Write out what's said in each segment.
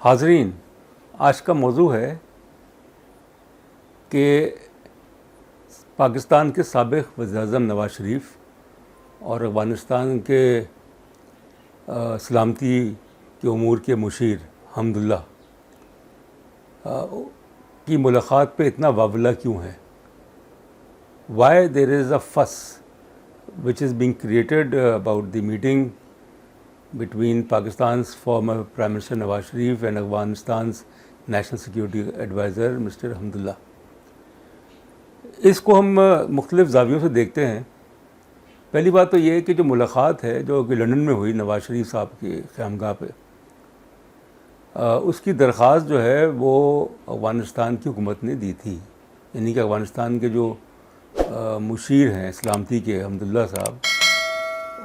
حاضرین، آج کا موضوع ہے کہ پاکستان کے سابق وزیر اعظم نواز شریف اور افغانستان کے سلامتی کے امور کے مشیر حمداللہ کی ملاقات پہ اتنا واولہ کیوں ہے؟ وائی دیر از اے فس which is being created about the meeting between Pakistan's former Prime Minister Nawaz Sharif and Afghanistan's National Security Advisor Mr. Hamdullah. اس کو ہم مختلف زاویوں سے دیکھتے ہیں. پہلی بات تو یہ ہے کہ جو ملاقات ہے جو کہ لندن میں ہوئی نواز شریف صاحب کی خیمگاہ پہ، اس کی درخواست جو ہے وہ افغانستان کی حکومت نے دی تھی. یعنی کہ افغانستان کے جو مشیر ہیں سلامتی کے حمداللہ صاحب،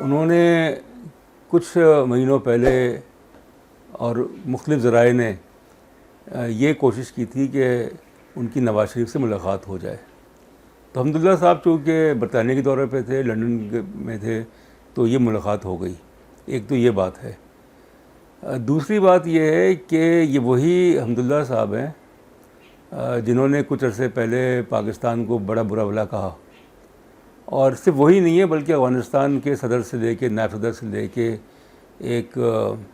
انہوں نے کچھ مہینوں پہلے اور مختلف ذرائع نے یہ کوشش کی تھی کہ ان کی نواز شریف سے ملاقات ہو جائے. تو حمداللہ صاحب چونکہ برطانیہ کے دورے پہ تھے، لندن میں تھے، تو یہ ملاقات ہو گئی. ایک تو یہ بات ہے. دوسری بات یہ ہے کہ یہ وہی حمداللہ صاحب ہیں جنہوں نے کچھ عرصے پہلے پاکستان کو بڑا برا بھلا کہا. اور صرف وہی نہیں ہے بلکہ افغانستان کے صدر سے لے کے نائب صدر سے لے کے ایک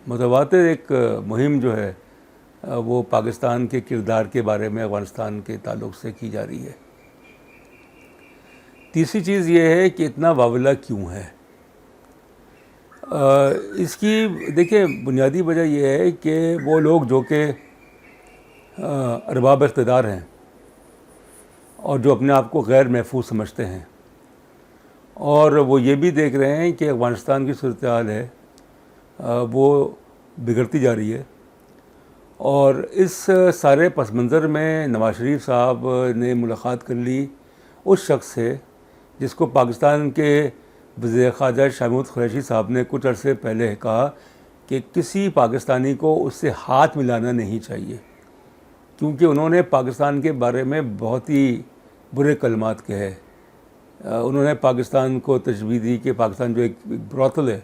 متواتر ایک مہم جو ہے وہ پاکستان کے کردار کے بارے میں افغانستان کے تعلق سے کی جا رہی ہے. تیسری چیز یہ ہے کہ اتنا واولہ کیوں ہے؟ اس کی دیکھیں بنیادی وجہ یہ ہے کہ وہ لوگ جو کہ ارباب اقتدار ہیں اور جو اپنے آپ کو غیر محفوظ سمجھتے ہیں، اور وہ یہ بھی دیکھ رہے ہیں کہ افغانستان کی صورتحال ہے وہ بگڑتی جا رہی ہے، اور اس سارے پس منظر میں نواز شریف صاحب نے ملاقات کر لی اس شخص سے جس کو پاکستان کے وزیر خارجہ شاہ محمود قریشی صاحب نے کچھ عرصے پہلے کہا کہ کسی پاکستانی کو اس سے ہاتھ ملانا نہیں چاہیے، کیونکہ انہوں نے پاکستان کے بارے میں بہت ہی برے کلمات کہے. انہوں نے پاکستان کو تشبیہ دی کہ پاکستان جو ایک بروتھل ہے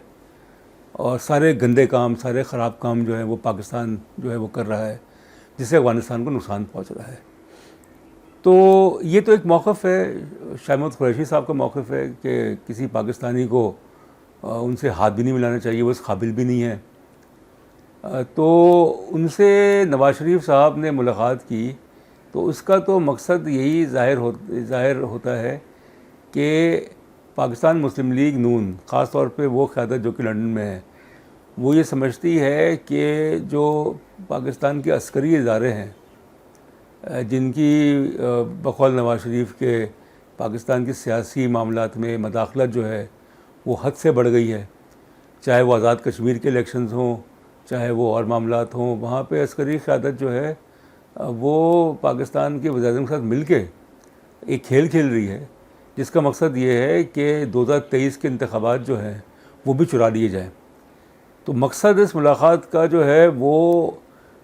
اور سارے گندے کام، سارے خراب کام جو ہیں وہ پاکستان جو ہے وہ کر رہا ہے، جس سے افغانستان کو نقصان پہنچ رہا ہے. تو یہ تو ایک موقف ہے، شاہ محمود قریشی صاحب کا موقف ہے کہ کسی پاکستانی کو ان سے ہاتھ بھی نہیں ملانا چاہیے، وہ اس قابل بھی نہیں ہے. تو ان سے نواز شریف صاحب نے ملاقات کی تو اس کا تو مقصد یہی ظاہر ہوتا ہے کہ پاکستان مسلم لیگ نون، خاص طور پہ وہ قیادت جو کہ لندن میں ہے، وہ یہ سمجھتی ہے کہ جو پاکستان کے عسکری ادارے ہیں جن کی بقول نواز شریف کے پاکستان کی سیاسی معاملات میں مداخلت جو ہے وہ حد سے بڑھ گئی ہے، چاہے وہ آزاد کشمیر کے الیکشنز ہوں، چاہے وہ اور معاملات ہوں، وہاں پہ عسکری قیادت جو ہے وہ پاکستان کے وزیر اعظم کے ساتھ مل کے ایک کھیل کھیل رہی ہے، جس کا مقصد یہ ہے کہ 2023 کے انتخابات جو ہیں وہ بھی چرا لیے جائیں. تو مقصد اس ملاقات کا جو ہے وہ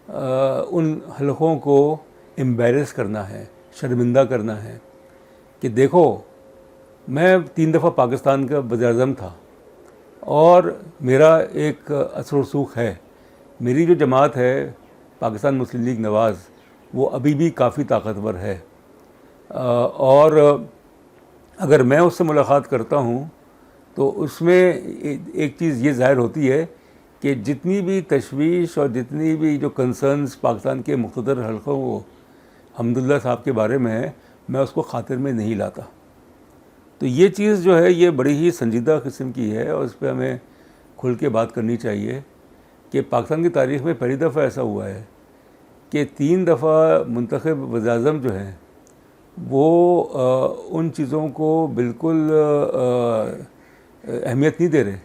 ان حلقوں کو امبیرس کرنا ہے، شرمندہ کرنا ہے کہ دیکھو میں 3 دفعہ پاکستان کا وزیر اعظم تھا اور میرا ایک اثر و رسوخ ہے. میری جو جماعت ہے پاکستان مسلم لیگ نواز وہ ابھی بھی کافی طاقتور ہے، اور اگر میں اس سے ملاقات کرتا ہوں تو اس میں ایک چیز یہ ظاہر ہوتی ہے کہ جتنی بھی تشویش اور جتنی بھی جو کنسرنز پاکستان کے مقتدر حلقوں کو حمداللہ صاحب کے بارے میں ہے، میں اس کو خاطر میں نہیں لاتا. تو یہ چیز جو ہے یہ بڑی ہی سنجیدہ قسم کی ہے اور اس پہ ہمیں کھل کے بات کرنی چاہیے کہ پاکستان کی تاریخ میں پہلی دفعہ ایسا ہوا ہے کہ 3 دفعہ منتخب وزیر اعظم جو ہیں وہ ان چیزوں کو بالکل اہمیت نہیں دے رہے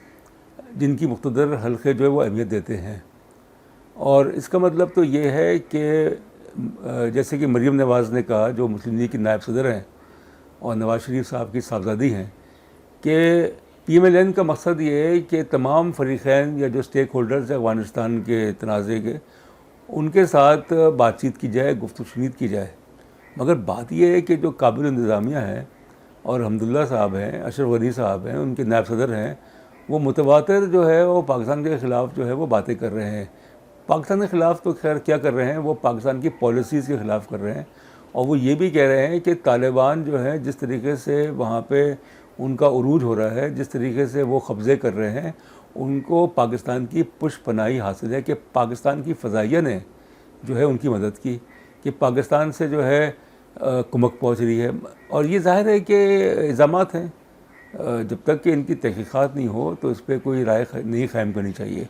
جن کی مقتدر حلقے جو ہے وہ اہمیت دیتے ہیں. اور اس کا مطلب تو یہ ہے کہ جیسے کہ مریم نواز نے کہا جو مسلم لیگ کی نائب صدر ہیں اور نواز شریف صاحب کی صاحبزادی ہیں، کہ پی ایم ایل این کا مقصد یہ ہے کہ تمام فریقین یا جو اسٹیک ہولڈرز ہیں افغانستان کے تنازع کے، ان کے ساتھ بات چیت کی جائے، گفت و شنید کی جائے. مگر بات یہ ہے کہ جو قابل انتظامیہ ہیں اور حمداللہ صاحب ہیں، اشرف غنی صاحب ہیں، ان کے نائب صدر ہیں، وہ متواتر جو ہے وہ پاکستان کے خلاف جو ہے وہ باتیں کر رہے ہیں. پاکستان کے خلاف تو خیر کیا کر رہے ہیں، وہ پاکستان کی پالیسیز کے خلاف کر رہے ہیں، اور وہ یہ بھی کہہ رہے ہیں کہ طالبان جو ہے جس طریقے سے وہاں پہ ان کا عروج ہو رہا ہے، جس طریقے سے وہ قبضے کر رہے ہیں، ان کو پاکستان کی پشت پناہی حاصل ہے، کہ پاکستان کی فضائیہ نے جو ہے ان کی مدد کی، کہ پاکستان سے جو ہے کمک پہنچ رہی ہے. اور یہ ظاہر ہے کہ الزامات ہیں، جب تک کہ ان کی تحقیقات نہیں ہو تو اس پہ کوئی رائے نہیں قائم کرنی چاہیے.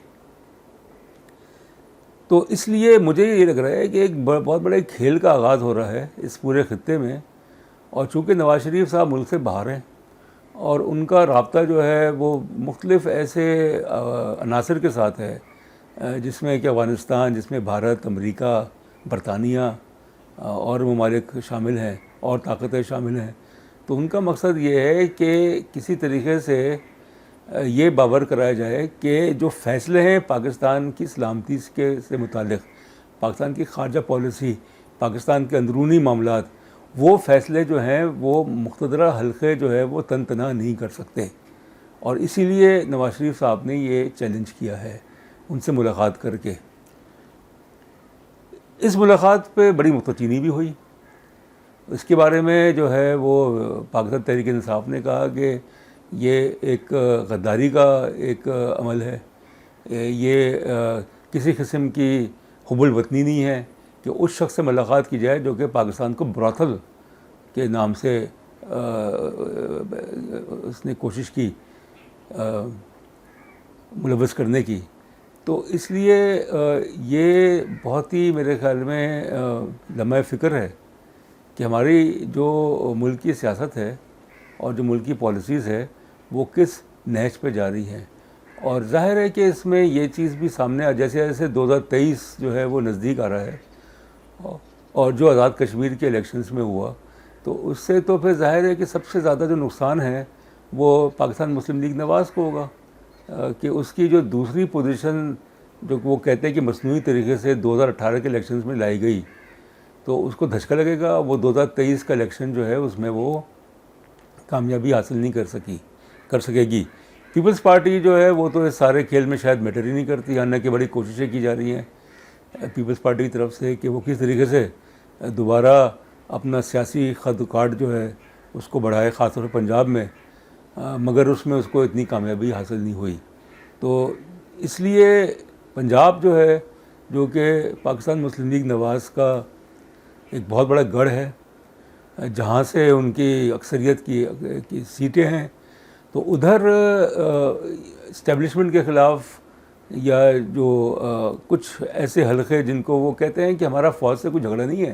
تو اس لیے مجھے یہ لگ رہا ہے کہ ایک بہت بڑے کھیل کا آغاز ہو رہا ہے اس پورے خطے میں، اور چونکہ نواز شریف صاحب ملک سے باہر ہیں اور ان کا رابطہ جو ہے وہ مختلف ایسے عناصر کے ساتھ ہے، جس میں کہ افغانستان، جس میں بھارت، امریکہ، برطانیہ اور ممالک شامل ہیں اور طاقتیں شامل ہیں. تو ان کا مقصد یہ ہے کہ کسی طریقے سے یہ باور کرایا جائے کہ جو فیصلے ہیں پاکستان کی سلامتی سے متعلق، پاکستان کی خارجہ پالیسی، پاکستان کے اندرونی معاملات، وہ فیصلے جو ہیں وہ مقتدرہ حلقے جو ہے وہ تن تنہا نہیں کر سکتے. اور اسی لیے نواز شریف صاحب نے یہ چیلنج کیا ہے ان سے ملاقات کر کے. اس ملاقات پہ بڑی نکتہ بھی ہوئی. اس کے بارے میں جو ہے وہ پاکستان تحریک انصاف نے کہا کہ یہ ایک غداری کا ایک عمل ہے، یہ کسی قسم کی حب الوطنی نہیں ہے کہ اس شخص سے ملاقات کی جائے جو کہ پاکستان کو براتل کے نام سے اس نے کوشش کی ملوث کرنے کی. تو اس لیے یہ بہت ہی میرے خیال میں لمحہ فکر ہے کہ ہماری جو ملک کی سیاست ہے اور جو ملک کی پالیسیز ہے وہ کس نہج پہ جا رہی ہے. اور ظاہر ہے کہ اس میں یہ چیز بھی سامنے جیسے جیسے 2023 جو ہے وہ نزدیک آ رہا ہے، اور جو آزاد کشمیر کے الیکشنز میں ہوا، تو اس سے تو پھر ظاہر ہے کہ سب سے زیادہ جو نقصان ہے وہ پاکستان مسلم لیگ نواز کو ہوگا، کہ اس کی جو دوسری پوزیشن جو وہ کہتے ہیں کہ مصنوعی طریقے سے 2018 کے الیکشنز میں لائی گئی، تو اس کو دھچکا لگے گا. وہ 2023 کا الیکشن جو ہے اس میں وہ کامیابی حاصل نہیں کر سکے گی. پیپلز پارٹی جو ہے وہ تو اس سارے کھیل میں شاید میٹر ہی نہیں کرتی، حالانکہ بڑی کوششیں کی جا رہی ہیں پیپلز پارٹی کی طرف سے کہ وہ کس طریقے سے دوبارہ اپنا سیاسی خط کاٹ جو ہے اس کو بڑھائے، خاص طور پر پنجاب میں، مگر اس میں اس کو اتنی کامیابی حاصل نہیں ہوئی. تو اس لیے پنجاب جو ہے، جو کہ پاکستان مسلم لیگ نواز کا ایک بہت بڑا گڑھ ہے، جہاں سے ان کی اکثریت کی سیٹیں ہیں، تو ادھر اسٹیبلشمنٹ کے خلاف یا جو کچھ ایسے حلقے جن کو وہ کہتے ہیں کہ ہمارا فوج سے کوئی جھگڑا نہیں ہے،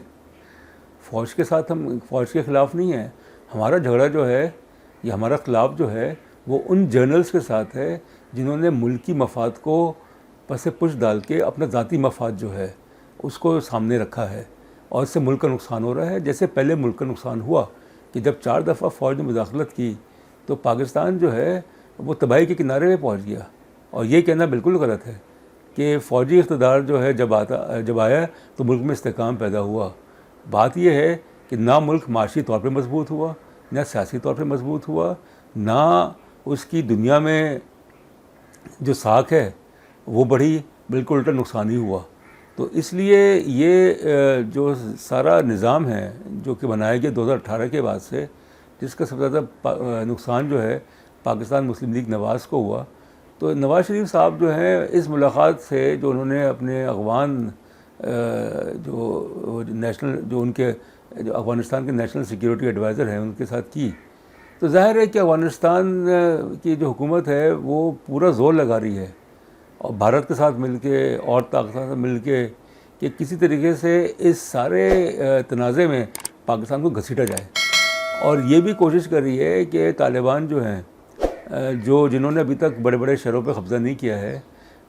فوج کے ساتھ ہم فوج کے خلاف نہیں ہیں، ہمارا جھگڑا جو ہے یا ہمارا خلاف جو ہے وہ ان جرنلز کے ساتھ ہے جنہوں نے ملکی مفاد کو پس پش ڈال کے اپنا ذاتی مفاد جو ہے اس کو سامنے رکھا ہے، اور اس سے ملک کا نقصان ہو رہا ہے. جیسے پہلے ملک کا نقصان ہوا کہ جب 4 دفعہ فوج نے مداخلت کی تو پاکستان جو ہے وہ تباہی کے کنارے پہ پہنچ گیا. اور یہ کہنا بالکل غلط ہے کہ فوجی اقتدار جو ہے جب آیا تو ملک میں استحکام پیدا ہوا. بات یہ ہے کہ نہ ملک معاشی طور پہ مضبوط ہوا، نہ سیاسی طور پہ مضبوط ہوا، نہ اس کی دنیا میں جو ساکھ ہے وہ بڑھی، بالکل الٹا نقصان ہی ہوا. تو اس لیے یہ جو سارا نظام ہے جو کہ بنایا گیا 2018 کے بعد سے، جس کا سب سے زیادہ نقصان جو ہے پاکستان مسلم لیگ نواز کو ہوا، تو نواز شریف صاحب جو ہیں اس ملاقات سے جو انہوں نے اپنے افغان جو نیشنل جو ان کے جو افغانستان کے نیشنل سیکیورٹی ایڈوائزر ہیں ان کے ساتھ کی، تو ظاہر ہے کہ افغانستان کی جو حکومت ہے وہ پورا زور لگا رہی ہے، اور بھارت کے ساتھ مل کے اور طاقتوں کے ساتھ مل کے، کہ کسی طریقے سے اس سارے تنازع میں پاکستان کو گھسیٹا جائے. اور یہ بھی کوشش کر رہی ہے کہ طالبان جو ہیں جنہوں نے ابھی تک بڑے بڑے شہروں پہ قبضہ نہیں کیا ہے،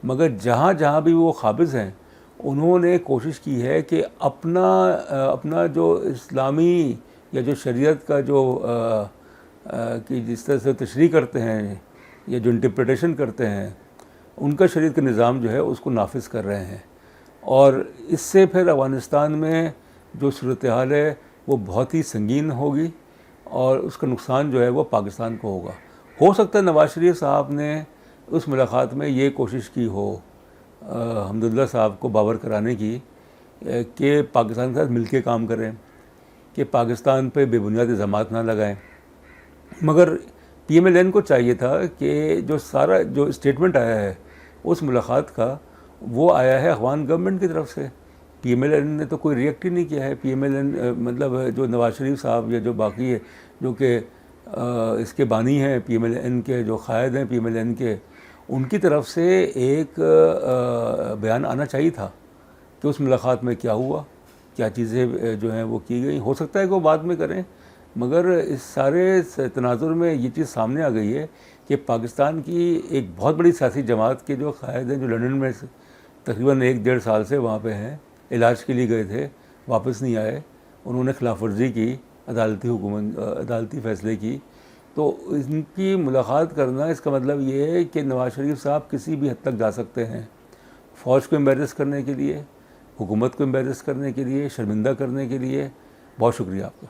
مگر جہاں جہاں بھی وہ قابض ہیں انہوں نے کوشش کی ہے کہ اپنا جو اسلامی یا جو شریعت کا جو کہ جس طرح سے تشریح کرتے ہیں یا جو انٹرپریٹیشن کرتے ہیں، ان کا شریعت کا نظام جو ہے اس کو نافذ کر رہے ہیں. اور اس سے پھر افغانستان میں جو صورتحال ہے وہ بہت ہی سنگین ہوگی، اور اس کا نقصان جو ہے وہ پاکستان کو ہوگا. ہو سکتا ہے نواز شریف صاحب نے اس ملاقات میں یہ کوشش کی ہو حمداللہ صاحب کو باور کرانے کی کہ پاکستان کے ساتھ مل کے کام کریں، کہ پاکستان پہ بے بنیاد الزامات نہ لگائیں. مگر پی ایم ایل این کو چاہیے تھا کہ جو اسٹیٹمنٹ آیا ہے اس ملاقات کا، وہ آیا ہے افغان گورنمنٹ کی طرف سے. پی ایم ایل این نے تو کوئی ریئیکٹ ہی نہیں کیا ہے. پی ایم ایل این مطلب جو نواز شریف صاحب یا جو باقی ہے جو کہ اس کے بانی ہیں، پی ایم ایل این کے جو قائد ہیں پی ایم ایل این کے، ان کی طرف سے ایک بیان آنا چاہیے تھا کہ اس ملاقات میں کیا ہوا، کیا چیزیں جو ہیں وہ کی گئیں. ہو سکتا ہے کہ وہ بعد میں کریں، مگر اس سارے تناظر میں یہ چیز سامنے آ گئی ہے کہ پاکستان کی ایک بہت بڑی سیاسی جماعت کے جو قائد ہیں، جو لندن میں تقریباً 1-1.5 سال سے وہاں پہ ہیں، علاج کے لیے گئے تھے، واپس نہیں آئے، انہوں نے خلاف ورزی کی، عدالتی فیصلے کی. تو ان کی ملاقات کرنا اس کا مطلب یہ ہے کہ نواز شریف صاحب کسی بھی حد تک جا سکتے ہیں، فوج کو امبیرس کرنے کے لیے، حکومت کو امبیرس کرنے کے لیے، شرمندہ کرنے کے لیے. بہت شکریہ آپ کا.